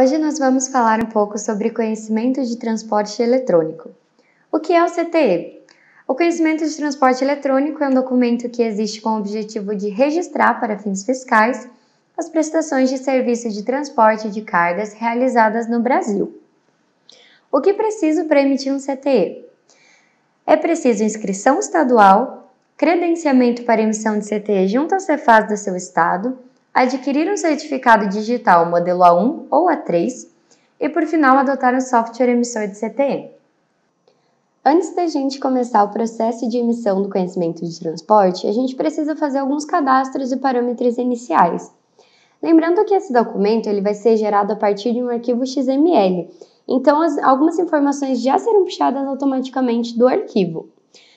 Hoje nós vamos falar um pouco sobre conhecimento de transporte eletrônico. O que é o CTE? O conhecimento de transporte eletrônico é um documento que existe com o objetivo de registrar para fins fiscais as prestações de serviço de transporte de cargas realizadas no Brasil. O que preciso para emitir um CTE? É preciso inscrição estadual, credenciamento para emissão de CTE junto ao Cefaz do seu estado, adquirir um certificado digital modelo A1 ou A3 e, por final, adotar um software emissor de CTE. Antes da gente começar o processo de emissão do conhecimento de transporte, a gente precisa fazer alguns cadastros e parâmetros iniciais. Lembrando que esse documento ele vai ser gerado a partir de um arquivo XML, então algumas informações já serão puxadas automaticamente do arquivo.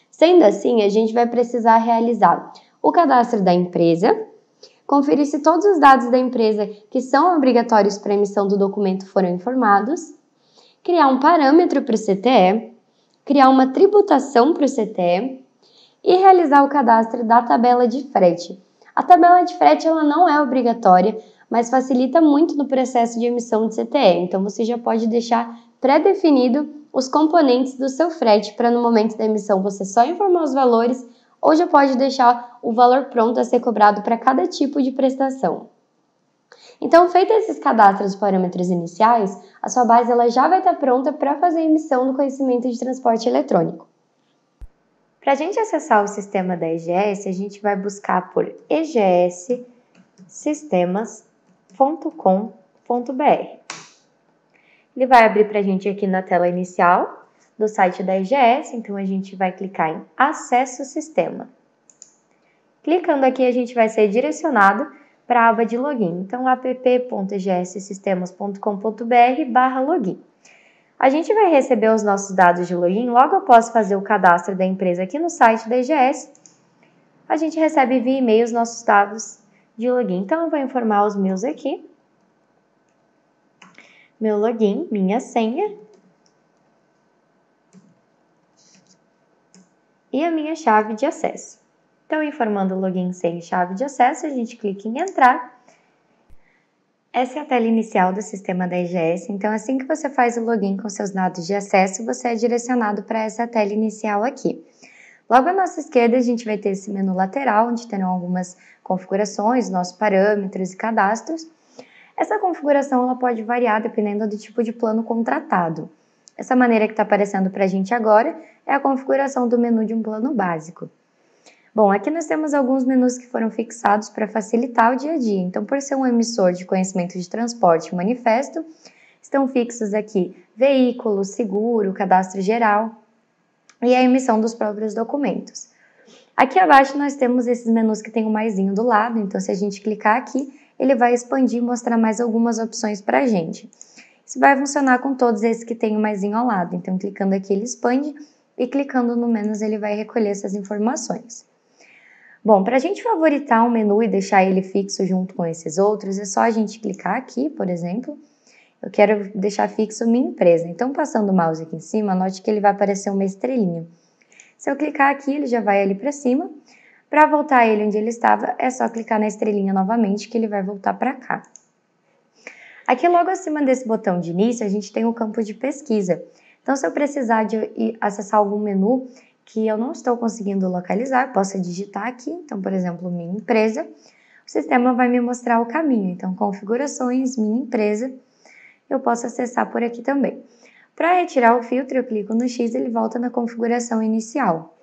Sendo assim, a gente vai precisar realizar o cadastro da empresa, conferir se todos os dados da empresa que são obrigatórios para a emissão do documento foram informados, criar um parâmetro para o CTE, criar uma tributação para o CTE e realizar o cadastro da tabela de frete. A tabela de frete ela não é obrigatória, mas facilita muito no processo de emissão de CTE, então você já pode deixar pré-definido os componentes do seu frete para no momento da emissão você só informar os valores ou já pode deixar o valor pronto a ser cobrado para cada tipo de prestação. Então, feitos esses cadastros e parâmetros iniciais, a sua base ela já vai estar pronta para fazer a emissão do conhecimento de transporte eletrônico. Para a gente acessar o sistema da EGS, a gente vai buscar por egssistemas.com.br. Ele vai abrir para a gente aqui na tela inicial do site da EGS, então a gente vai clicar em Acesso Sistema. Clicando aqui, a gente vai ser direcionado para a aba de login, então app.egssistemas.com.br/login. A gente vai receber os nossos dados de login logo após fazer o cadastro da empresa aqui no site da EGS. A gente recebe via e-mail os nossos dados de login, então eu vou informar os meus aqui. Meu login, minha senha e a minha chave de acesso. Então, informando o login, senha e chave de acesso, a gente clica em entrar. Essa é a tela inicial do sistema da EGS, então assim que você faz o login com seus dados de acesso, você é direcionado para essa tela inicial aqui. Logo à nossa esquerda, a gente vai ter esse menu lateral, onde terão algumas configurações, nossos parâmetros e cadastros. Essa configuração ela pode variar dependendo do tipo de plano contratado. Essa maneira que está aparecendo para a gente agora é a configuração do menu de um plano básico. Bom, aqui nós temos alguns menus que foram fixados para facilitar o dia a dia. Então, por ser um emissor de conhecimento de transporte e manifesto, estão fixos aqui veículo, seguro, cadastro geral e a emissão dos próprios documentos. Aqui abaixo nós temos esses menus que tem o maisinho do lado, então se a gente clicar aqui, ele vai expandir e mostrar mais algumas opções para a gente. Isso vai funcionar com todos esses que tem o maisinho ao lado, então clicando aqui ele expande e clicando no menos ele vai recolher essas informações. Bom, para a gente favoritar um menu e deixar ele fixo junto com esses outros, é só a gente clicar aqui, por exemplo. Eu quero deixar fixo minha empresa. Então, passando o mouse aqui em cima, note que ele vai aparecer uma estrelinha. Se eu clicar aqui, ele já vai ali para cima. Para voltar ele onde ele estava, é só clicar na estrelinha novamente que ele vai voltar para cá. Aqui logo acima desse botão de início, a gente tem o campo de pesquisa. Então, se eu precisar de acessar algum menu que eu não estou conseguindo localizar, eu posso digitar aqui, então, por exemplo, minha empresa, o sistema vai me mostrar o caminho, então, configurações, minha empresa, eu posso acessar por aqui também. Para retirar o filtro, eu clico no X e ele volta na configuração inicial.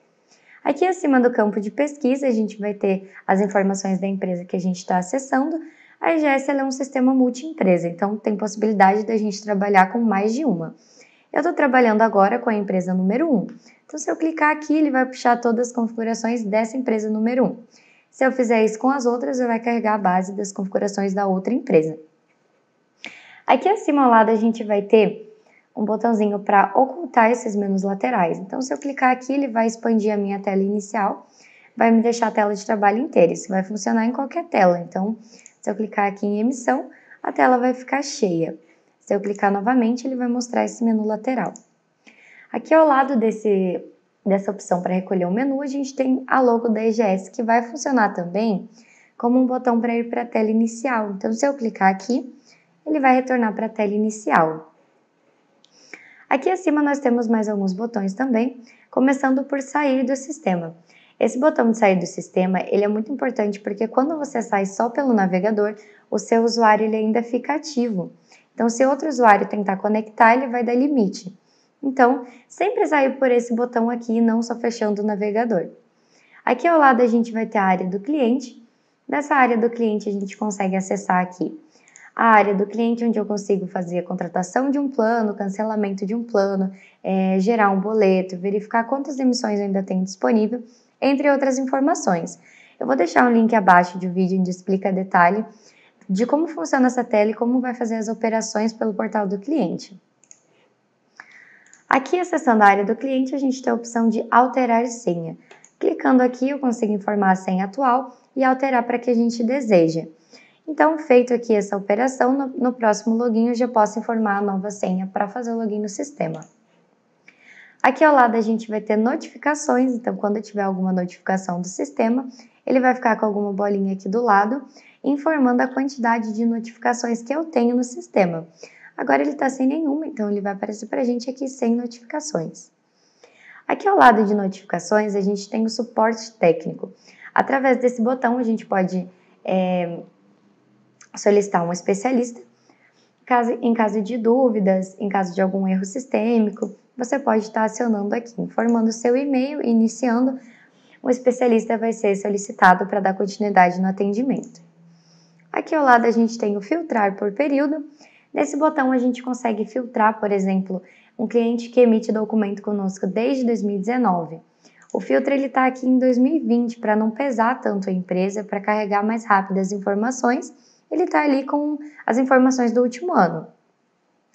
Aqui acima do campo de pesquisa, a gente vai ter as informações da empresa que a gente está acessando. A EGS é um sistema multi-empresa, então tem possibilidade da gente trabalhar com mais de uma. Eu estou trabalhando agora com a empresa número 1. Então, se eu clicar aqui, ele vai puxar todas as configurações dessa empresa número 1. Se eu fizer isso com as outras, ele vai carregar a base das configurações da outra empresa. Aqui acima ao lado, a gente vai ter um botãozinho para ocultar esses menus laterais. Então, se eu clicar aqui, ele vai expandir a minha tela inicial, vai me deixar a tela de trabalho inteira. Isso vai funcionar em qualquer tela. Então, se eu clicar aqui em emissão, a tela vai ficar cheia. Se eu clicar novamente, ele vai mostrar esse menu lateral. Aqui ao lado dessa opção para recolher o menu, a gente tem a logo da EGS, que vai funcionar também como um botão para ir para a tela inicial. Então, se eu clicar aqui, ele vai retornar para a tela inicial. Aqui acima nós temos mais alguns botões também, começando por sair do sistema. Esse botão de sair do sistema, ele é muito importante porque quando você sai só pelo navegador, o seu usuário ele ainda fica ativo. Então, se outro usuário tentar conectar, ele vai dar limite. Então, sempre sair por esse botão aqui e não só fechando o navegador. Aqui ao lado a gente vai ter a área do cliente. Nessa área do cliente a gente consegue acessar aqui a área do cliente, onde eu consigo fazer a contratação de um plano, cancelamento de um plano, gerar um boleto, verificar quantas emissões eu ainda tenho disponível, entre outras informações. Eu vou deixar um link abaixo de um vídeo onde explica detalhe de como funciona essa tela e como vai fazer as operações pelo portal do cliente. Aqui, acessando a área do cliente, a gente tem a opção de alterar senha. Clicando aqui, eu consigo informar a senha atual e alterar para que a gente deseja. Então, feito aqui essa operação, no próximo login eu já posso informar a nova senha para fazer o login no sistema. Aqui ao lado a gente vai ter notificações, então quando tiver alguma notificação do sistema, ele vai ficar com alguma bolinha aqui do lado, informando a quantidade de notificações que eu tenho no sistema. Agora ele está sem nenhuma, então ele vai aparecer para a gente aqui sem notificações. Aqui ao lado de notificações, a gente tem o suporte técnico. Através desse botão, a gente pode solicitar um especialista. Em caso de dúvidas, em caso de algum erro sistêmico, você pode estar acionando aqui, informando o seu e-mail e iniciando. O especialista vai ser solicitado para dar continuidade no atendimento. Aqui ao lado a gente tem o filtrar por período. Nesse botão a gente consegue filtrar, por exemplo, um cliente que emite documento conosco desde 2019. O filtro está aqui em 2020 para não pesar tanto a empresa, para carregar mais rápido as informações. Ele está ali com as informações do último ano.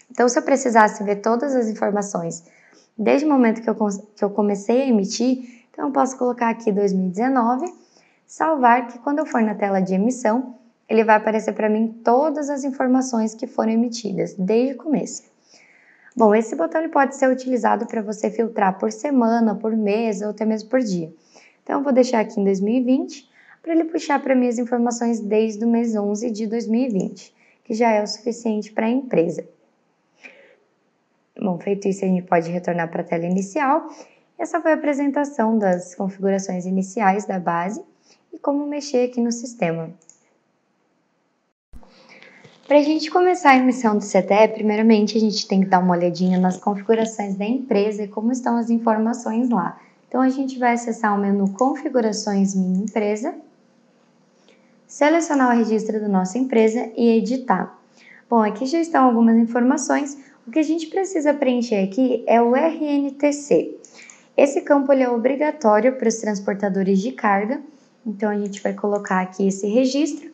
Então, se eu precisasse ver todas as informações desde o momento que eu comecei a emitir, então eu posso colocar aqui 2019, salvar, que quando eu for na tela de emissão, ele vai aparecer para mim todas as informações que foram emitidas, desde o começo. Bom, esse botão ele pode ser utilizado para você filtrar por semana, por mês ou até mesmo por dia. Então, eu vou deixar aqui em 2020, para ele puxar para mim as informações desde o mês 11 de 2020, que já é o suficiente para a empresa. Bom, feito isso, a gente pode retornar para a tela inicial. Essa foi a apresentação das configurações iniciais da base e como mexer aqui no sistema. Para a gente começar a emissão do CTE, primeiramente a gente tem que dar uma olhadinha nas configurações da empresa e como estão as informações lá. Então, a gente vai acessar o menu Configurações Minha Empresa, selecionar o registro da nossa empresa e editar. Bom, aqui já estão algumas informações. O que a gente precisa preencher aqui é o RNTC. Esse campo ele é obrigatório para os transportadores de carga, então a gente vai colocar aqui esse registro.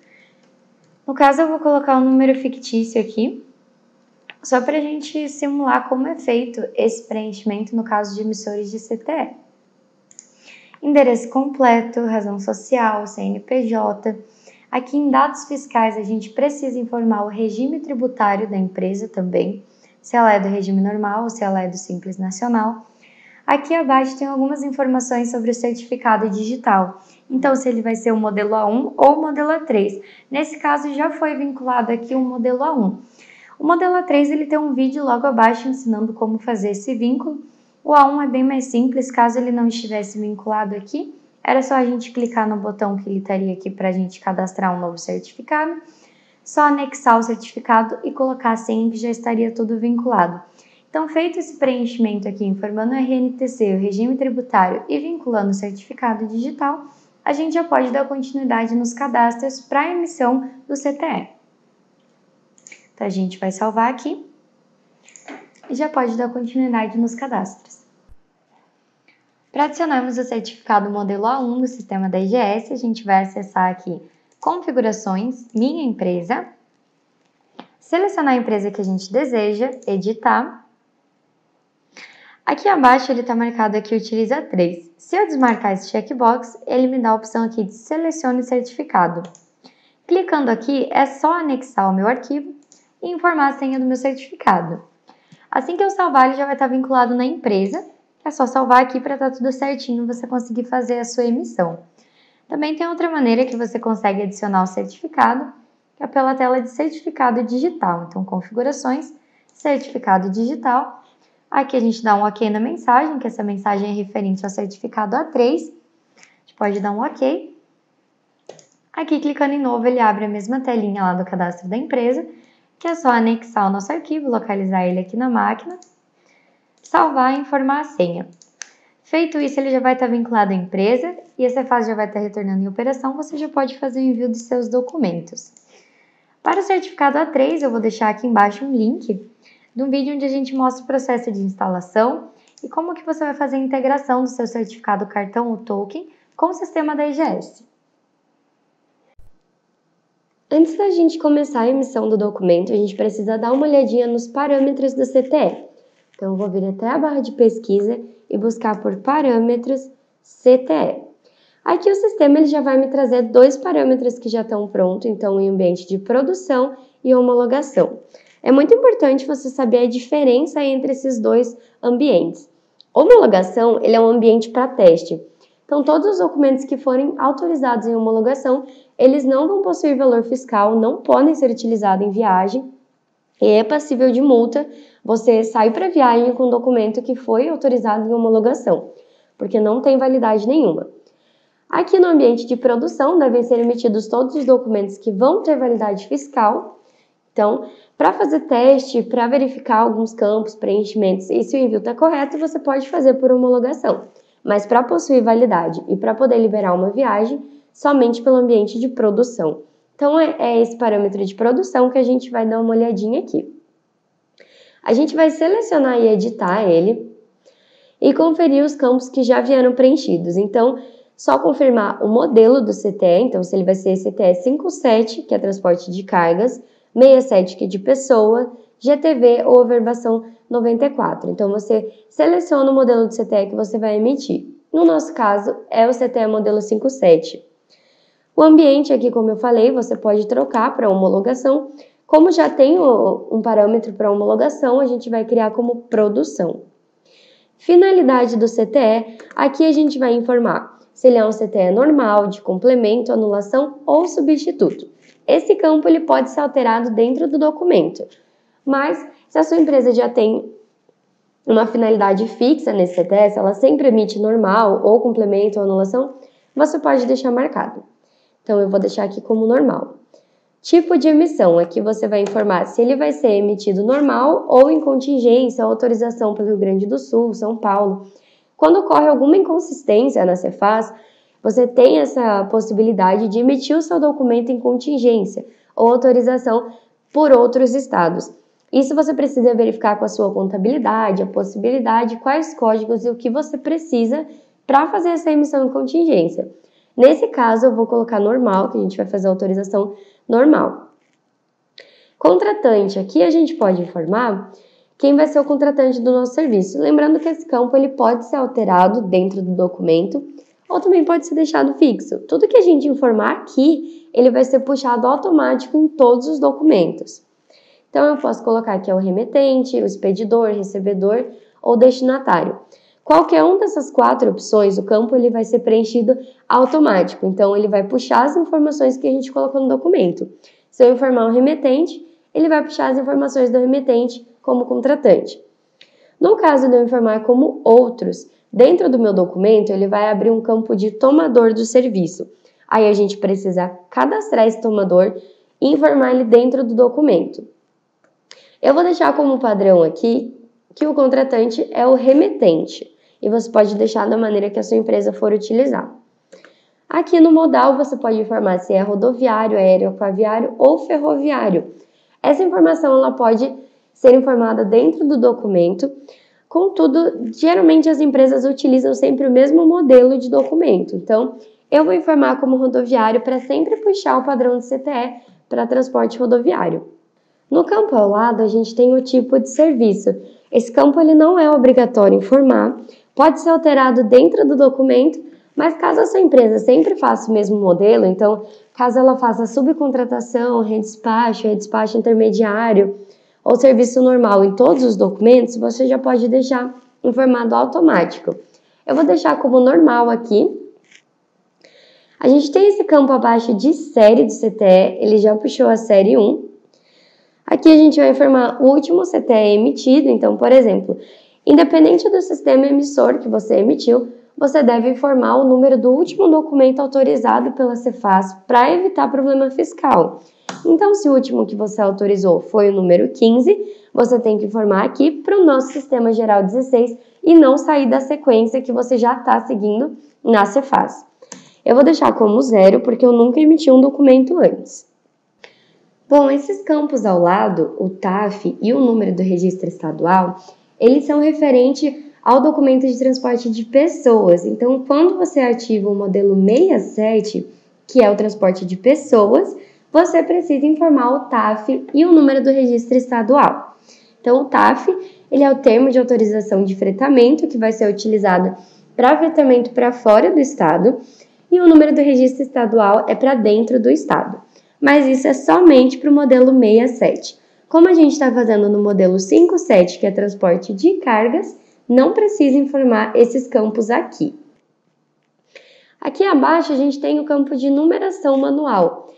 No caso, eu vou colocar um número fictício aqui, só para a gente simular como é feito esse preenchimento no caso de emissores de CTE. Endereço completo, razão social, CNPJ. Aqui em dados fiscais a gente precisa informar o regime tributário da empresa também, se ela é do regime normal ou se ela é do Simples Nacional. Aqui abaixo tem algumas informações sobre o certificado digital. Então, se ele vai ser o modelo A1 ou o modelo A3. Nesse caso, já foi vinculado aqui o modelo A1. O modelo A3 ele tem um vídeo logo abaixo ensinando como fazer esse vínculo. O A1 é bem mais simples, caso ele não estivesse vinculado aqui, era só a gente clicar no botão que ele estaria aqui para a gente cadastrar um novo certificado, só anexar o certificado e colocar a senha que já estaria tudo vinculado. Então, feito esse preenchimento aqui, informando o RNTC, o regime tributário e vinculando o certificado digital, a gente já pode dar continuidade nos cadastros para a emissão do CTE. Então, a gente vai salvar aqui e já pode dar continuidade nos cadastros. Para adicionarmos o certificado modelo A1 no sistema da IGS, a gente vai acessar aqui Configurações, Minha Empresa, selecionar a empresa que a gente deseja, editar. Aqui abaixo ele está marcado aqui Utiliza 3. Se eu desmarcar esse checkbox, ele me dá a opção aqui de Selecione Certificado. Clicando aqui, é só anexar o meu arquivo e informar a senha do meu certificado. Assim que eu salvar, ele já vai estar vinculado na empresa. É só salvar aqui para estar tudo certinho e você conseguir fazer a sua emissão. Também tem outra maneira que você consegue adicionar o certificado, que é pela tela de certificado digital. Então, configurações, certificado digital. Aqui a gente dá um OK na mensagem, que essa mensagem é referente ao certificado A3. A gente pode dar um OK. Aqui, clicando em novo, ele abre a mesma telinha lá do cadastro da empresa, que é só anexar o nosso arquivo, localizar ele aqui na máquina, salvar e informar a senha. Feito isso, ele já vai estar vinculado à empresa e essa fase já vai estar retornando em operação, você já pode fazer o envio dos seus documentos. Para o certificado A3, eu vou deixar aqui embaixo um link de um vídeo onde a gente mostra o processo de instalação e como que você vai fazer a integração do seu certificado cartão ou token com o sistema da IGS. Antes da gente começar a emissão do documento, a gente precisa dar uma olhadinha nos parâmetros do CTE. Então, eu vou vir até a barra de pesquisa e buscar por parâmetros CTE. Aqui o sistema ele já vai me trazer dois parâmetros que já estão prontos, então em ambiente de produção e homologação. É muito importante você saber a diferença entre esses dois ambientes. Homologação ele é um ambiente para teste. Então, todos os documentos que forem autorizados em homologação, eles não vão possuir valor fiscal, não podem ser utilizados em viagem e é passível de multa você sair para viagem com um documento que foi autorizado em homologação, porque não tem validade nenhuma. Aqui no ambiente de produção, devem ser emitidos todos os documentos que vão ter validade fiscal. Então, para fazer teste, para verificar alguns campos, preenchimentos e se o envio está correto, você pode fazer por homologação. Mas para possuir validade e para poder liberar uma viagem, somente pelo ambiente de produção. Então, é esse parâmetro de produção que a gente vai dar uma olhadinha aqui. A gente vai selecionar e editar ele e conferir os campos que já vieram preenchidos. Então, só confirmar o modelo do CTE, então se ele vai ser CTE 57, que é transporte de cargas, 67, que é de pessoa, GTV ou averbação 94. Então, você seleciona o modelo do CTE que você vai emitir. No nosso caso, é o CTE modelo 57. O ambiente aqui, como eu falei, você pode trocar para homologação. Como já tem um parâmetro para homologação, a gente vai criar como produção. Finalidade do CTE, aqui a gente vai informar se ele é um CTE normal, de complemento, anulação ou substituto. Esse campo ele pode ser alterado dentro do documento, mas se a sua empresa já tem uma finalidade fixa nesse CTE, se ela sempre emite normal ou complemento ou anulação, você pode deixar marcado. Então, eu vou deixar aqui como normal. Tipo de emissão, aqui você vai informar se ele vai ser emitido normal ou em contingência, autorização pelo Rio Grande do Sul, São Paulo. Quando ocorre alguma inconsistência na Cefaz, você tem essa possibilidade de emitir o seu documento em contingência ou autorização por outros estados. Isso você precisa verificar com a sua contabilidade, a possibilidade, quais códigos e o que você precisa para fazer essa emissão em contingência. Nesse caso, eu vou colocar normal, que a gente vai fazer a autorização normal. Contratante, aqui a gente pode informar quem vai ser o contratante do nosso serviço. Lembrando que esse campo ele pode ser alterado dentro do documento ou também pode ser deixado fixo. Tudo que a gente informar aqui, ele vai ser puxado automático em todos os documentos. Então, eu posso colocar aqui o remetente, o expedidor, recebedor ou destinatário. Qualquer uma dessas 4 opções, o campo ele vai ser preenchido automático. Então, ele vai puxar as informações que a gente colocou no documento. Se eu informar o remetente, ele vai puxar as informações do remetente como contratante. No caso de eu informar como outros, dentro do meu documento, ele vai abrir um campo de tomador do serviço. Aí a gente precisa cadastrar esse tomador e informar ele dentro do documento. Eu vou deixar como padrão aqui que o contratante é o remetente e você pode deixar da maneira que a sua empresa for utilizar. Aqui no modal você pode informar se é rodoviário, aéreo, aquaviário ou ferroviário. Essa informação ela pode ser informada dentro do documento, contudo, geralmente as empresas utilizam sempre o mesmo modelo de documento. Então, eu vou informar como rodoviário para sempre puxar o padrão de CTE para transporte rodoviário. No campo ao lado, a gente tem o tipo de serviço. Esse campo ele não é obrigatório informar, pode ser alterado dentro do documento, mas caso a sua empresa sempre faça o mesmo modelo, então, caso ela faça subcontratação, redespacho intermediário ou serviço normal em todos os documentos, você já pode deixar informado automático. Eu vou deixar como normal aqui. A gente tem esse campo abaixo de série do CTE, ele já puxou a série 1. Aqui a gente vai informar o último CTE emitido, então, por exemplo, independente do sistema emissor que você emitiu, você deve informar o número do último documento autorizado pela Cefaz para evitar problema fiscal. Então, se o último que você autorizou foi o número 15, você tem que informar aqui para o nosso Sistema Geral 16 e não sair da sequência que você já está seguindo na Cefaz. Eu vou deixar como 0 porque eu nunca emiti um documento antes. Bom, esses campos ao lado, o TAF e o número do registro estadual, eles são referentes ao documento de transporte de pessoas. Então, quando você ativa o modelo 67, que é o transporte de pessoas, você precisa informar o TAF e o número do registro estadual. Então, o TAF, ele é o termo de autorização de fretamento que vai ser utilizado para fretamento para fora do estado, e o número do registro estadual é para dentro do estado. Mas isso é somente para o modelo 67. Como a gente está fazendo no modelo 57, que é transporte de cargas, não precisa informar esses campos aqui. Aqui abaixo a gente tem o campo de numeração manual.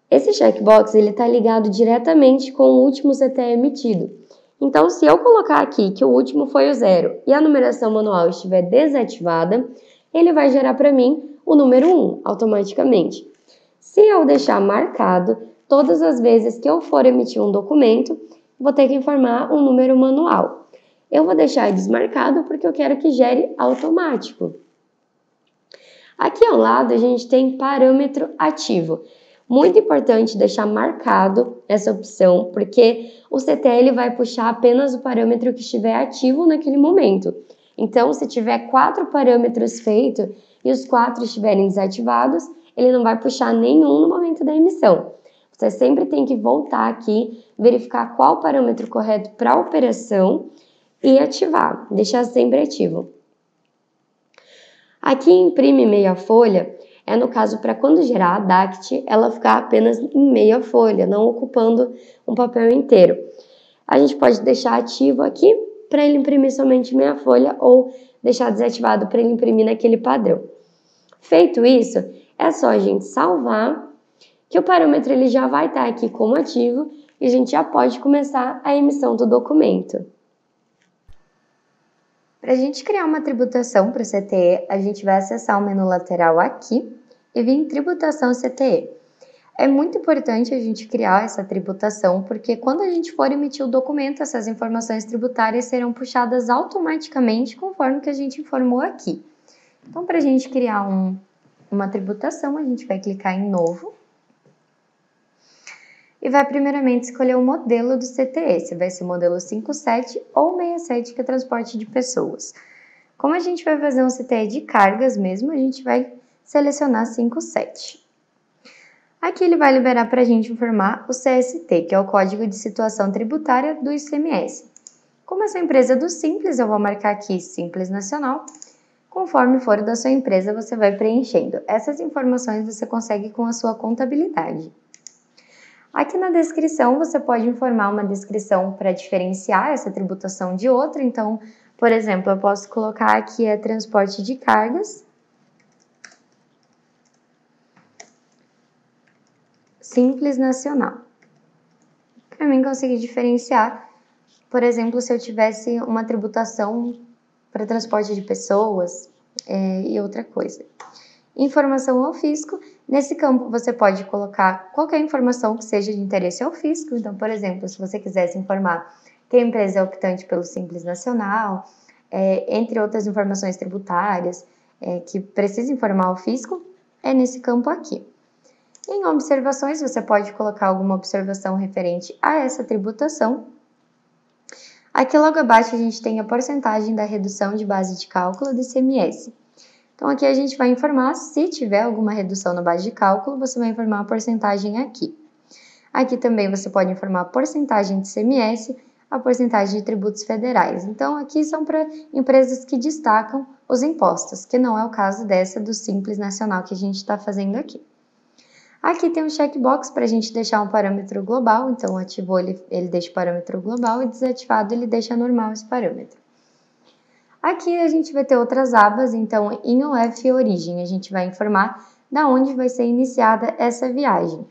Esse checkbox está ligado diretamente com o último CTE emitido. Então, se eu colocar aqui que o último foi o 0 e a numeração manual estiver desativada, ele vai gerar para mim o número 1 automaticamente. Se eu deixar marcado, todas as vezes que eu for emitir um documento, vou ter que informar um número manual. Eu vou deixar desmarcado porque eu quero que gere automático. Aqui ao lado a gente tem parâmetro ativo. Muito importante deixar marcado essa opção, porque o CTE vai puxar apenas o parâmetro que estiver ativo naquele momento. Então, se tiver 4 parâmetros feitos e os 4 estiverem desativados, ele não vai puxar nenhum no momento da emissão. Você sempre tem que voltar aqui, verificar qual o parâmetro correto para a operação e ativar, deixar sempre ativo. Aqui imprime meia folha, é no caso para quando gerar a DACT, ela ficar apenas em meia folha, não ocupando um papel inteiro. A gente pode deixar ativo aqui para ele imprimir somente meia folha ou deixar desativado para ele imprimir naquele padrão. Feito isso, é só a gente salvar, que o parâmetro ele já vai estar aqui como ativo e a gente já pode começar a emissão do documento. Para a gente criar uma tributação para o CTE, a gente vai acessar o menu lateral aqui e vir em Tributação CTE. É muito importante a gente criar essa tributação, porque quando a gente for emitir o documento, essas informações tributárias serão puxadas automaticamente conforme que a gente informou aqui. Então, para a gente criar uma tributação, a gente vai clicar em Novo e vai primeiramente escolher o modelo do CTE, se vai ser o modelo 57 ou 67, que é transporte de pessoas. Como a gente vai fazer um CTE de cargas mesmo, a gente vai selecionar 57. Aqui ele vai liberar para a gente informar o CST, que é o Código de Situação Tributária do ICMS. Como essa empresa é do Simples, eu vou marcar aqui Simples Nacional. Conforme for da sua empresa, você vai preenchendo. Essas informações você consegue com a sua contabilidade. Aqui na descrição, você pode informar uma descrição para diferenciar essa tributação de outra. Então, por exemplo, eu posso colocar aqui transporte de cargas, Simples Nacional. Para mim conseguir diferenciar, por exemplo, se eu tivesse uma tributação para transporte de pessoas e outra coisa. Informação ao fisco. Nesse campo você pode colocar qualquer informação que seja de interesse ao fisco. Então, por exemplo, se você quisesse informar que a empresa é optante pelo Simples Nacional, entre outras informações tributárias que precisa informar ao fisco, é nesse campo aqui. Em observações, você pode colocar alguma observação referente a essa tributação. Aqui logo abaixo a gente tem a porcentagem da redução de base de cálculo do ICMS. Então aqui a gente vai informar, se tiver alguma redução na base de cálculo, você vai informar a porcentagem aqui. Aqui também você pode informar a porcentagem de ICMS, a porcentagem de tributos federais. Então aqui são para empresas que destacam os impostos, que não é o caso dessa do Simples Nacional que a gente está fazendo aqui. Aqui tem um checkbox para a gente deixar um parâmetro global, então ativou ele deixa o parâmetro global e desativado ele deixa normal esse parâmetro. Aqui a gente vai ter outras abas, então em OF Origem a gente vai informar da onde vai ser iniciada essa viagem.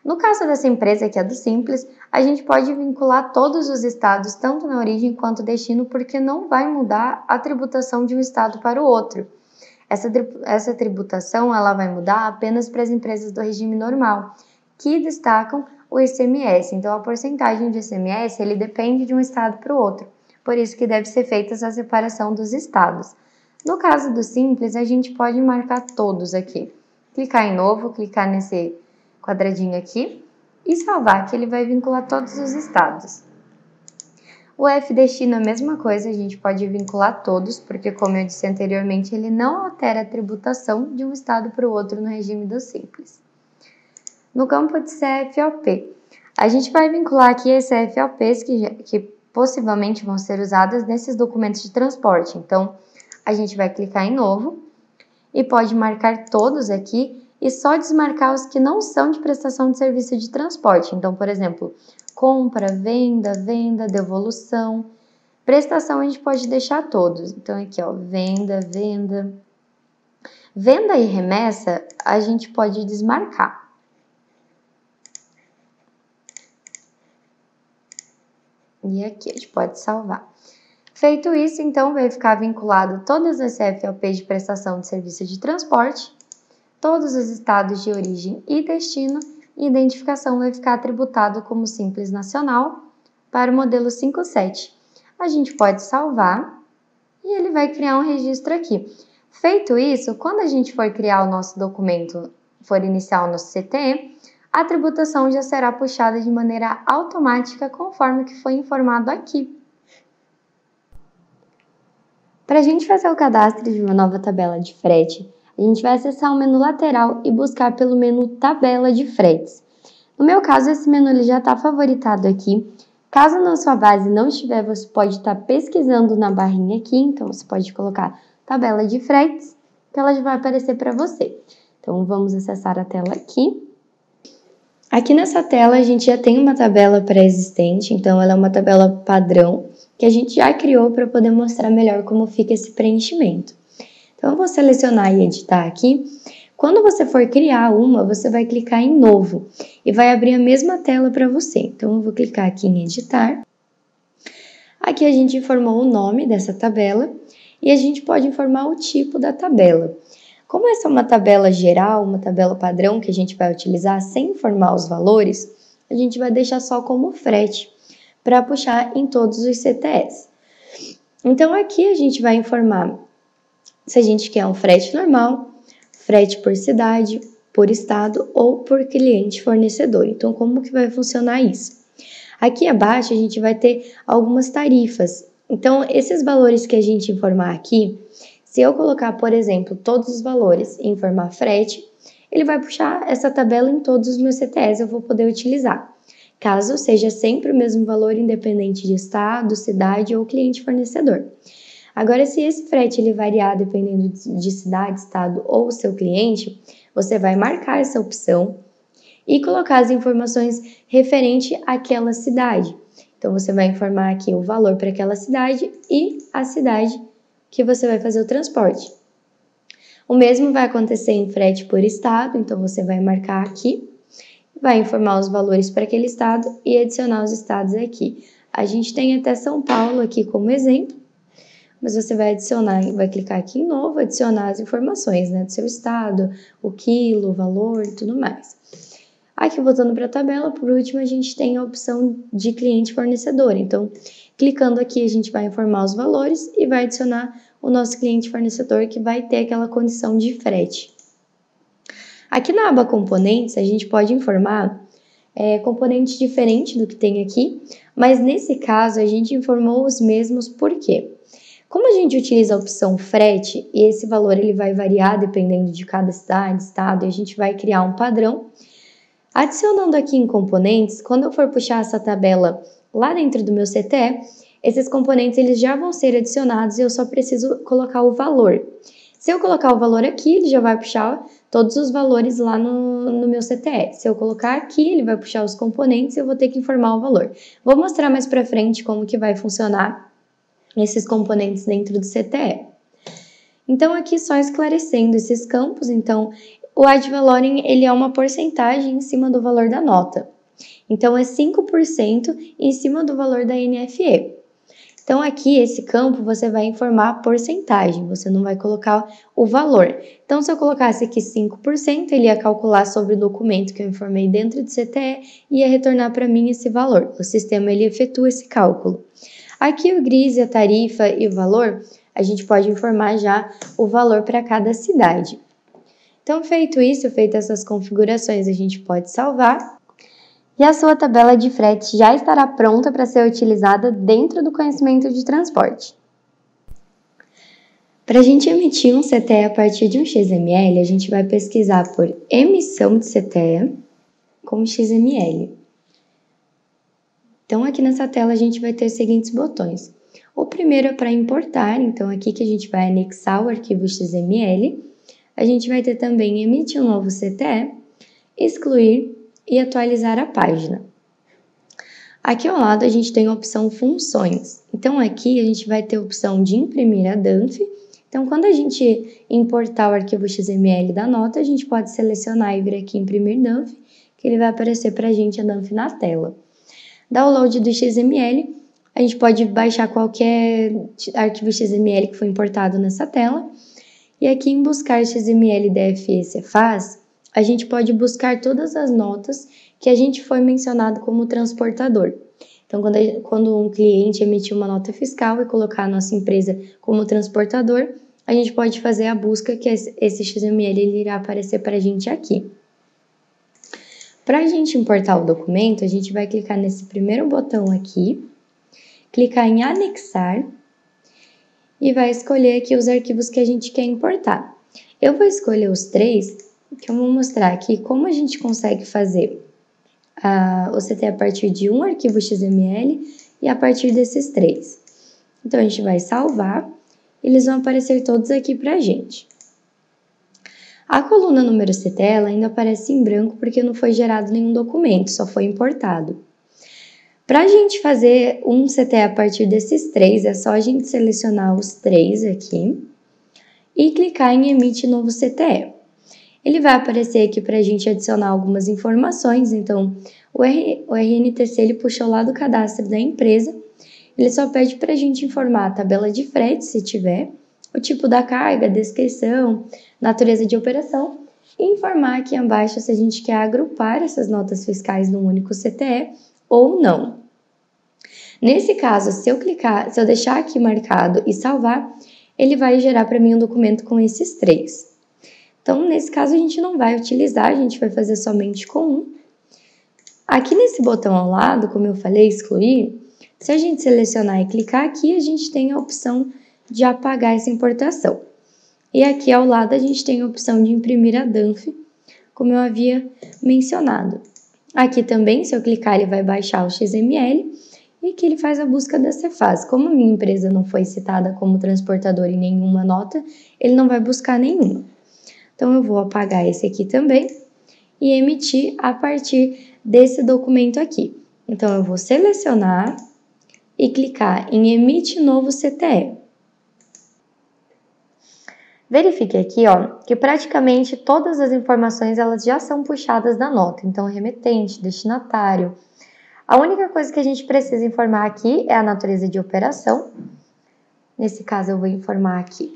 No caso dessa empresa, que é do Simples, a gente pode vincular todos os estados, tanto na origem quanto destino, porque não vai mudar a tributação de um estado para o outro. Essa tributação ela vai mudar apenas para as empresas do regime normal, que destacam o ICMS. Então, a porcentagem de ICMS ele depende de um estado para o outro. Por isso que deve ser feita essa separação dos estados. No caso do Simples, a gente pode marcar todos aqui. Clicar em novo, clicar nesse quadradinho aqui e salvar, que ele vai vincular todos os estados. O F destino é a mesma coisa, a gente pode vincular todos, porque como eu disse anteriormente, ele não altera a tributação de um estado para o outro no regime do Simples. No campo de CFOP, a gente vai vincular aqui as CFOPs que possivelmente vão ser usadas nesses documentos de transporte. Então, a gente vai clicar em novo e pode marcar todos aqui e só desmarcar os que não são de prestação de serviço de transporte. Então, por exemplo, compra, venda, devolução. Prestação a gente pode deixar todos. Então, aqui, ó, venda. Venda e remessa a gente pode desmarcar. E aqui a gente pode salvar. Feito isso, então, vai ficar vinculado todas as CFOPs de prestação de serviço de transporte, todos os estados de origem e destino, e identificação vai ficar tributado como Simples Nacional para o modelo 57. A gente pode salvar e ele vai criar um registro aqui. Feito isso, quando a gente for criar o nosso documento, for iniciar o nosso CTE, a tributação já será puxada de maneira automática conforme que foi informado aqui. Para a gente fazer o cadastro de uma nova tabela de frete, a gente vai acessar o menu lateral e buscar pelo menu Tabela de Fretes. No meu caso, esse menu ele já está favoritado aqui. Caso na sua base não estiver, você pode estar pesquisando na barrinha aqui, então você pode colocar Tabela de Fretes, que ela já vai aparecer para você. Então, vamos acessar a tela aqui. Aqui nessa tela, a gente já tem uma tabela pré-existente, então ela é uma tabela padrão, que a gente já criou para poder mostrar melhor como fica esse preenchimento. Então, eu vou selecionar e editar aqui. Quando você for criar uma, você vai clicar em Novo e vai abrir a mesma tela para você. Então, eu vou clicar aqui em Editar. Aqui a gente informou o nome dessa tabela e a gente pode informar o tipo da tabela. Como essa é uma tabela geral, uma tabela padrão que a gente vai utilizar sem informar os valores, a gente vai deixar só como frete para puxar em todos os CTS. Então, aqui a gente vai informar se a gente quer um frete normal, frete por cidade, por estado ou por cliente fornecedor. Então, como que vai funcionar isso? Aqui abaixo a gente vai ter algumas tarifas. Então, esses valores que a gente informar aqui, se eu colocar, por exemplo, todos os valores e informar frete, ele vai puxar essa tabela em todos os meus CTS, eu vou poder utilizar. Caso seja sempre o mesmo valor, independente de estado, cidade ou cliente fornecedor. Agora, se esse frete ele variar dependendo de cidade, estado ou seu cliente, você vai marcar essa opção e colocar as informações referente àquela cidade. Então, você vai informar aqui o valor para aquela cidade e a cidade que você vai fazer o transporte. O mesmo vai acontecer em frete por estado, então você vai marcar aqui, vai informar os valores para aquele estado e adicionar os estados aqui. A gente tem até São Paulo aqui como exemplo, mas você vai adicionar, vai clicar aqui em novo, adicionar as informações, né, do seu estado, o quilo, o valor e tudo mais. Aqui, voltando para a tabela, por último, a gente tem a opção de cliente fornecedor. Então, clicando aqui, a gente vai informar os valores e vai adicionar o nosso cliente fornecedor, que vai ter aquela condição de frete. Aqui na aba componentes, a gente pode informar componentes diferentes do que tem aqui, mas nesse caso, a gente informou os mesmos por quê? Como a gente utiliza a opção frete, e esse valor ele vai variar dependendo de cada cidade, estado, e a gente vai criar um padrão. Adicionando aqui em componentes, quando eu for puxar essa tabela lá dentro do meu CTE, esses componentes eles já vão ser adicionados e eu só preciso colocar o valor. Se eu colocar o valor aqui, ele já vai puxar todos os valores lá no meu CTE. Se eu colocar aqui, ele vai puxar os componentes e eu vou ter que informar o valor. Vou mostrar mais para frente como que vai funcionar esses componentes dentro do CTE. Então, aqui só esclarecendo esses campos, então, o ad valorem, ele é uma porcentagem em cima do valor da nota. Então, é 5% em cima do valor da NFE. Então, aqui, esse campo, você vai informar a porcentagem, você não vai colocar o valor. Então, se eu colocasse aqui 5%, ele ia calcular sobre o documento que eu informei dentro do CTE e ia retornar para mim esse valor. O sistema, ele efetua esse cálculo. Aqui, o GRIS, a tarifa e o valor, a gente pode informar já o valor para cada cidade. Então, feito isso, feitas essas configurações, a gente pode salvar. E a sua tabela de frete já estará pronta para ser utilizada dentro do conhecimento de transporte. Para a gente emitir um CTE a partir de um XML, a gente vai pesquisar por emissão de CTE com XML. Então, aqui nessa tela a gente vai ter os seguintes botões. O primeiro é para importar, então aqui que a gente vai anexar o arquivo XML. A gente vai ter também emitir um novo CTE, excluir e atualizar a página. Aqui ao lado a gente tem a opção funções. Então aqui a gente vai ter a opção de imprimir a DANF. Então quando a gente importar o arquivo XML da nota, a gente pode selecionar e vir aqui imprimir DANF, que ele vai aparecer para a gente a DANF na tela. Download do XML, a gente pode baixar qualquer arquivo XML que foi importado nessa tela. E aqui em buscar XML, DFE, Cefaz, a gente pode buscar todas as notas que a gente foi mencionado como transportador. Então, quando um cliente emitir uma nota fiscal e colocar a nossa empresa como transportador, a gente pode fazer a busca que esse XML ele irá aparecer para a gente aqui. Para a gente importar o documento, a gente vai clicar nesse primeiro botão aqui, clicar em anexar e vai escolher aqui os arquivos que a gente quer importar. Eu vou escolher os 3, que eu vou mostrar aqui como a gente consegue fazer o CTE a partir de um arquivo XML e a partir desses 3. Então, a gente vai salvar, eles vão aparecer todos aqui pra gente. A coluna número CTE ela ainda aparece em branco porque não foi gerado nenhum documento, só foi importado. Para a gente fazer um CTE a partir desses 3, é só a gente selecionar os 3 aqui e clicar em Emite Novo CTE. Ele vai aparecer aqui para a gente adicionar algumas informações, então o RNTC ele puxou lá do cadastro da empresa, ele só pede para a gente informar a tabela de frete, se tiver, o tipo da carga, descrição, natureza de operação, e informar aqui abaixo se a gente quer agrupar essas notas fiscais num único CTE ou não. Nesse caso, se eu deixar aqui marcado e salvar, ele vai gerar para mim um documento com esses 3. Então, nesse caso, a gente não vai utilizar, a gente vai fazer somente com um. Aqui nesse botão ao lado, como eu falei, excluir, se a gente selecionar e clicar aqui, a gente tem a opção de apagar essa importação. E aqui ao lado, a gente tem a opção de imprimir a DANF, como eu havia mencionado. Aqui também, se eu clicar, ele vai baixar o XML e que ele faz a busca da Cefaz. Como a minha empresa não foi citada como transportador em nenhuma nota, ele não vai buscar nenhuma. Então, eu vou apagar esse aqui também e emitir a partir desse documento aqui. Então, eu vou selecionar e clicar em Emite Novo CTE. Verifique aqui, que praticamente todas as informações elas já são puxadas da nota. Então, remetente, destinatário. A única coisa que a gente precisa informar aqui é a natureza de operação. Nesse caso, eu vou informar aqui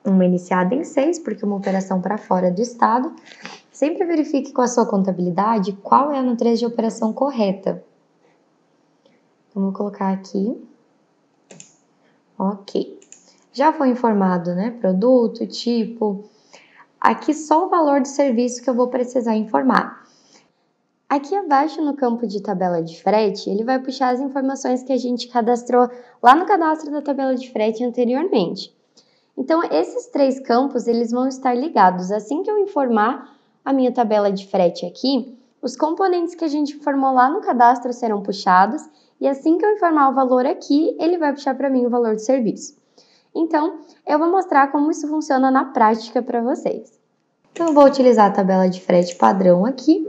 uma iniciada em 6, porque uma operação para fora do estado. Sempre verifique com a sua contabilidade qual é a natureza de operação correta. Então, vou colocar aqui. Ok. Já foi informado, né? Produto, tipo. Aqui só o valor do serviço que eu vou precisar informar. Aqui abaixo no campo de tabela de frete, ele vai puxar as informações que a gente cadastrou lá no cadastro da tabela de frete anteriormente. Então, esses 3 campos, eles vão estar ligados. Assim que eu informar a minha tabela de frete aqui, os componentes que a gente informou lá no cadastro serão puxados e assim que eu informar o valor aqui, ele vai puxar para mim o valor do serviço. Então, eu vou mostrar como isso funciona na prática para vocês. Então, eu vou utilizar a tabela de frete padrão aqui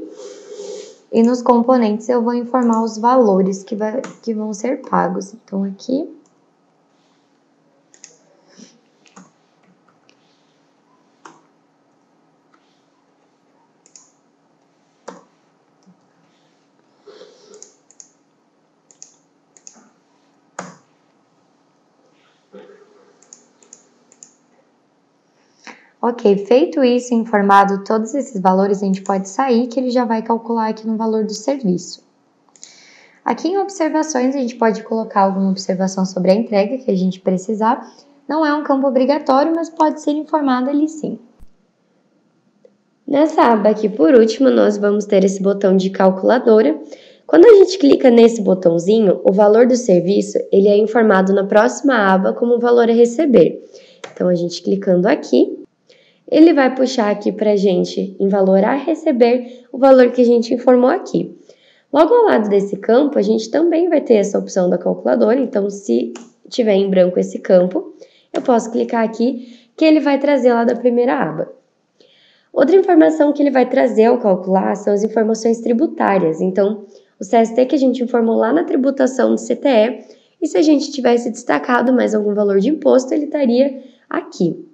e nos componentes eu vou informar os valores que vão ser pagos. Então, aqui Ok, feito isso, informado todos esses valores, a gente pode sair que ele já vai calcular aqui no valor do serviço. Aqui em observações, a gente pode colocar alguma observação sobre a entrega que a gente precisar. Não é um campo obrigatório, mas pode ser informado ali sim. Nessa aba aqui, por último, nós vamos ter esse botão de calculadora. Quando a gente clica nesse botãozinho, o valor do serviço ele é informado na próxima aba como valor a receber. Então, a gente clicando aqui, ele vai puxar aqui para a gente, em valor a receber, o valor que a gente informou aqui. Logo ao lado desse campo, a gente também vai ter essa opção da calculadora. Então, se tiver em branco esse campo, eu posso clicar aqui, que ele vai trazer lá da primeira aba. Outra informação que ele vai trazer ao calcular são as informações tributárias. Então, o CST que a gente informou lá na tributação do CTE, e se a gente tivesse destacado mais algum valor de imposto, ele estaria aqui.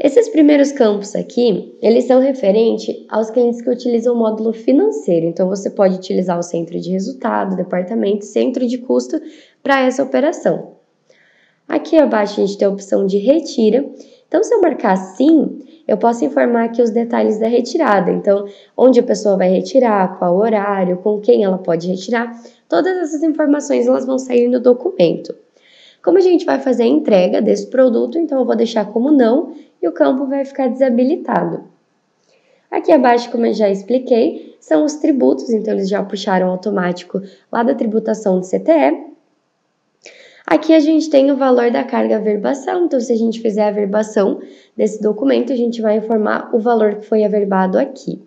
Esses primeiros campos aqui, eles são referentes aos clientes que utilizam o módulo financeiro. Então, você pode utilizar o centro de resultado, departamento, centro de custo para essa operação. Aqui abaixo a gente tem a opção de retira. Então, se eu marcar sim, eu posso informar aqui os detalhes da retirada. Então, onde a pessoa vai retirar, qual horário, com quem ela pode retirar. Todas essas informações elas vão sair no documento. Como a gente vai fazer a entrega desse produto, então eu vou deixar como não e o campo vai ficar desabilitado. Aqui abaixo, como eu já expliquei, são os tributos, então eles já puxaram automático lá da tributação do CTE. Aqui a gente tem o valor da carga averbação, então se a gente fizer a averbação desse documento, a gente vai informar o valor que foi averbado aqui.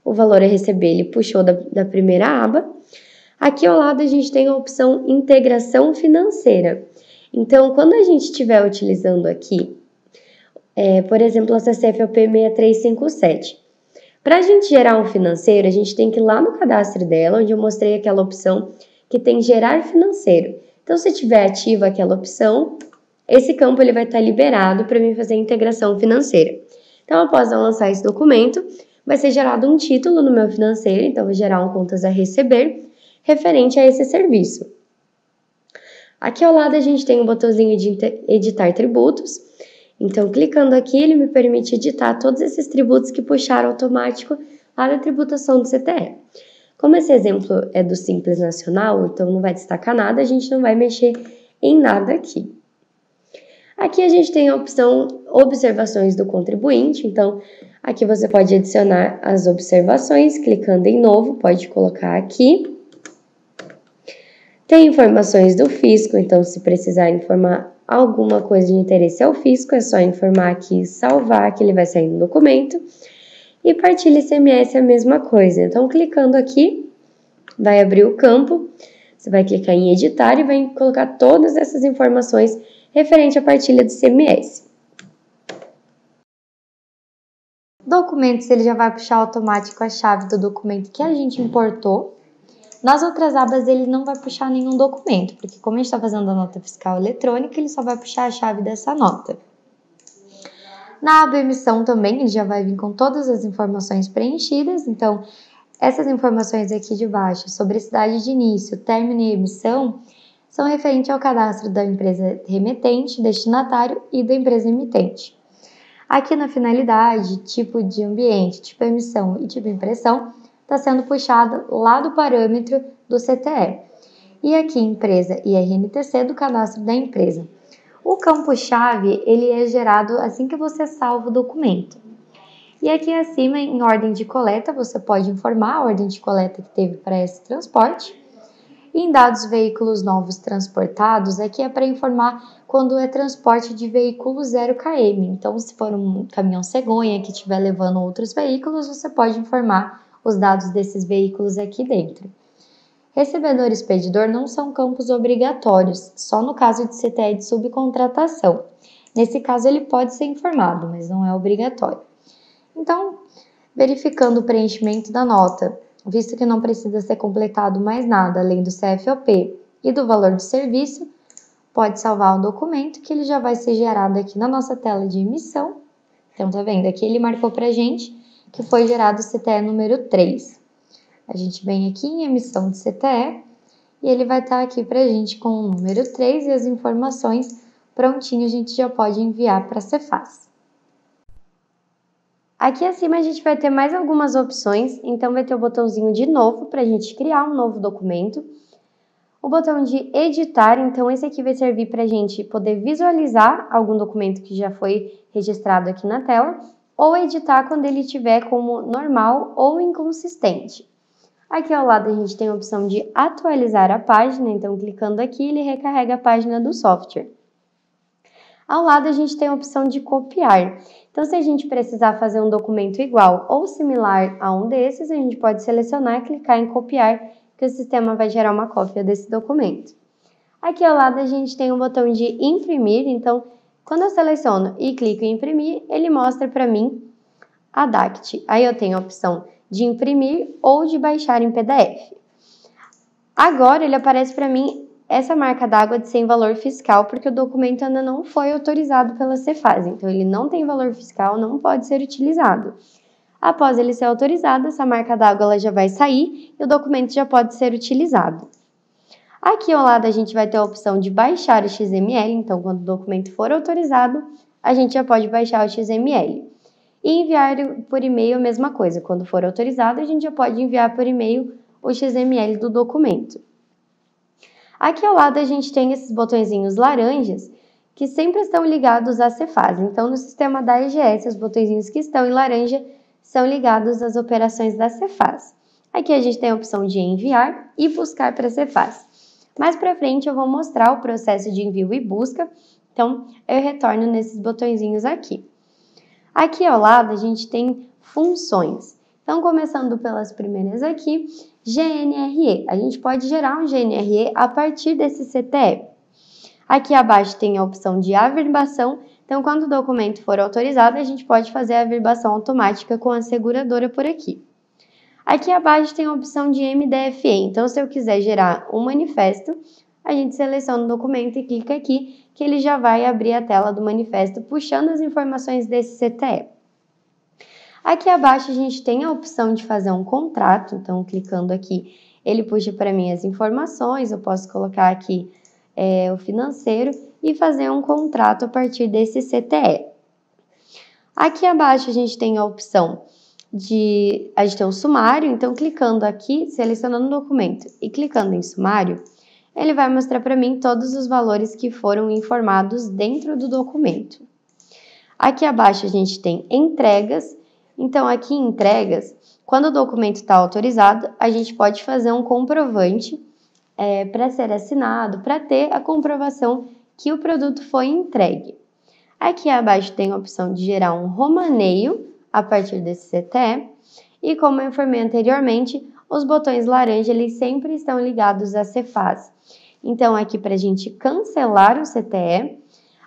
O valor a receber, ele puxou da primeira aba. Aqui ao lado a gente tem a opção integração financeira. Então, quando a gente estiver utilizando aqui, por exemplo, essa CFOP 6357, para a gente gerar um financeiro, a gente tem que ir lá no cadastro dela, onde eu mostrei aquela opção que tem gerar financeiro. Então, se tiver ativa aquela opção, esse campo ele vai estar liberado para mim fazer a integração financeira. Então, após eu lançar esse documento, vai ser gerado um título no meu financeiro, então vou gerar um contas a receber referente a esse serviço. Aqui ao lado a gente tem um botãozinho de editar tributos. Então, clicando aqui, ele me permite editar todos esses tributos que puxaram automático lá da tributação do CTE. Como esse exemplo é do Simples Nacional, então não vai destacar nada, a gente não vai mexer em nada aqui. Aqui a gente tem a opção Observações do Contribuinte, então aqui você pode adicionar as observações, clicando em Novo, pode colocar aqui. Tem informações do fisco, então se precisar informar alguma coisa de interesse ao fisco, é só informar aqui e salvar, que ele vai sair no documento. E partilha ICMS é a mesma coisa, então clicando aqui, vai abrir o campo, você vai clicar em editar e vai colocar todas essas informações referente à partilha do ICMS. Documentos, ele já vai puxar automático a chave do documento que a gente importou. Nas outras abas, ele não vai puxar nenhum documento, porque como a gente está fazendo a nota fiscal eletrônica, ele só vai puxar a chave dessa nota. Na aba emissão também, ele já vai vir com todas as informações preenchidas, então essas informações aqui de baixo, sobre cidade de início, término e emissão, são referentes ao cadastro da empresa remetente, destinatário e da empresa emitente. Aqui na finalidade, tipo de ambiente, tipo emissão e tipo impressão, está sendo puxado lá do parâmetro do CTE. E aqui, empresa e RNTC do cadastro da empresa. O campo-chave, ele é gerado assim que você salva o documento. E aqui acima, em ordem de coleta, você pode informar a ordem de coleta que teve para esse transporte. E em dados veículos novos transportados, aqui é para informar quando é transporte de veículo 0 km. Então, se for um caminhão cegonha que estiver levando outros veículos, você pode informar os dados desses veículos aqui dentro. Recebedor e expedidor não são campos obrigatórios, só no caso de CTE de subcontratação. Nesse caso, ele pode ser informado, mas não é obrigatório. Então, verificando o preenchimento da nota, visto que não precisa ser completado mais nada além do CFOP e do valor do serviço, pode salvar o documento que ele já vai ser gerado aqui na nossa tela de emissão. Então, tá vendo? Aqui ele marcou pra gente que foi gerado o CTE número 3. A gente vem aqui em emissão de CTE e ele vai estar aqui pra gente com o número 3 e as informações prontinho a gente já pode enviar para a Cefaz. Aqui acima a gente vai ter mais algumas opções, então vai ter o botãozinho de novo para a gente criar um novo documento. O botão de editar, então esse aqui vai servir para a gente poder visualizar algum documento que já foi registrado aqui na tela, ou editar quando ele estiver como normal ou inconsistente. Aqui ao lado a gente tem a opção de atualizar a página, então clicando aqui ele recarrega a página do software. Ao lado a gente tem a opção de copiar. Então, se a gente precisar fazer um documento igual ou similar a um desses, a gente pode selecionar e clicar em copiar, que o sistema vai gerar uma cópia desse documento. Aqui ao lado a gente tem um botão de imprimir, então, quando eu seleciono e clico em imprimir, ele mostra para mim a DACT. Aí eu tenho a opção de imprimir ou de baixar em PDF. Agora ele aparece para mim essa marca d'água de sem valor fiscal, porque o documento ainda não foi autorizado pela Cefaz, então ele não tem valor fiscal, não pode ser utilizado. Após ele ser autorizado, essa marca d'água já vai sair e o documento já pode ser utilizado. Aqui ao lado a gente vai ter a opção de baixar o XML, então quando o documento for autorizado, a gente já pode baixar o XML. E enviar por e-mail a mesma coisa, quando for autorizado, a gente já pode enviar por e-mail o XML do documento. Aqui ao lado a gente tem esses botõezinhos laranjas que sempre estão ligados à Cefaz. Então, no sistema da EGS, os botõezinhos que estão em laranja são ligados às operações da Cefaz. Aqui a gente tem a opção de enviar e buscar para a Cefaz. Mais para frente eu vou mostrar o processo de envio e busca, então eu retorno nesses botõezinhos aqui. Aqui ao lado a gente tem funções. Então, começando pelas primeiras aqui, GNRE. A gente pode gerar um GNRE a partir desse CTE. Aqui abaixo tem a opção de averbação. Então, quando o documento for autorizado, a gente pode fazer a averbação automática com a seguradora por aqui. Aqui abaixo tem a opção de MDFE. Então, se eu quiser gerar um manifesto, a gente seleciona o documento e clica aqui, que ele já vai abrir a tela do manifesto, puxando as informações desse CTE. Aqui abaixo a gente tem a opção de fazer um contrato, então clicando aqui, ele puxa para mim as informações, eu posso colocar aqui o financeiro e fazer um contrato a partir desse CTE. Aqui abaixo a gente tem a opção de ter um sumário, então clicando aqui, selecionando o documento e clicando em sumário, ele vai mostrar para mim todos os valores que foram informados dentro do documento. Aqui abaixo a gente tem entregas. Então, aqui em entregas, quando o documento está autorizado, a gente pode fazer um comprovante para ser assinado, para ter a comprovação que o produto foi entregue. Aqui abaixo tem a opção de gerar um romaneio a partir desse CTE. E como eu informei anteriormente, os botões laranja eles sempre estão ligados à Cefaz. Então, aqui para a gente cancelar o CTE,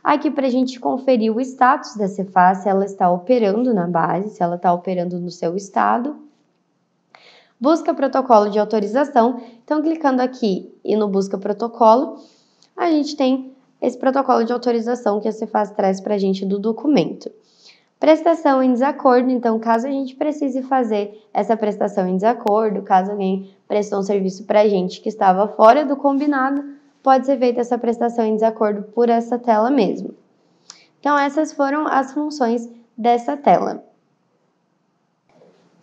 aqui para a gente conferir o status da Cefaz, se ela está operando na base, se ela está operando no seu estado. Busca protocolo de autorização. Então, clicando aqui e no busca protocolo, a gente tem esse protocolo de autorização que a Cefaz traz para a gente do documento. Prestação em desacordo. Então, caso a gente precise fazer essa prestação em desacordo, caso alguém prestou um serviço para a gente que estava fora do combinado, pode ser feita essa prestação em desacordo por essa tela mesmo. Então, essas foram as funções dessa tela.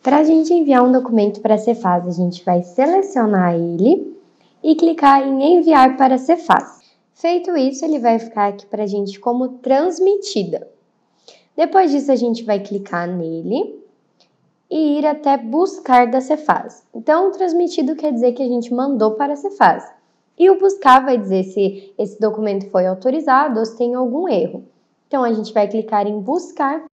Para a gente enviar um documento para a Cefaz, a gente vai selecionar ele e clicar em enviar para a Cefaz. Feito isso, ele vai ficar aqui para a gente como transmitida. Depois disso, a gente vai clicar nele e ir até buscar da Cefaz. Então, o transmitido quer dizer que a gente mandou para a Cefaz. E o buscar vai dizer se esse documento foi autorizado ou se tem algum erro. Então, a gente vai clicar em buscar.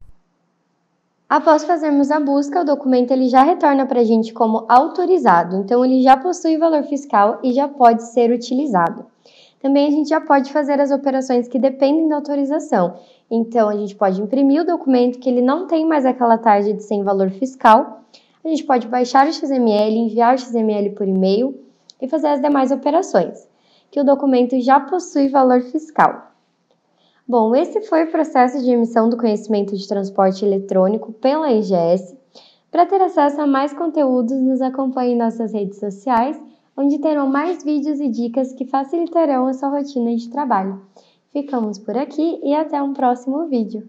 Após fazermos a busca, o documento ele já retorna para a gente como autorizado. Então, ele já possui valor fiscal e já pode ser utilizado. Também a gente já pode fazer as operações que dependem da autorização. Então, a gente pode imprimir o documento que ele não tem mais aquela tarja de sem valor fiscal. A gente pode baixar o XML, enviar o XML por e-mail e fazer as demais operações, que o documento já possui valor fiscal. Bom, esse foi o processo de emissão do conhecimento de transporte eletrônico pela EGS. Para ter acesso a mais conteúdos, nos acompanhe em nossas redes sociais, onde terão mais vídeos e dicas que facilitarão a sua rotina de trabalho. Ficamos por aqui e até um próximo vídeo.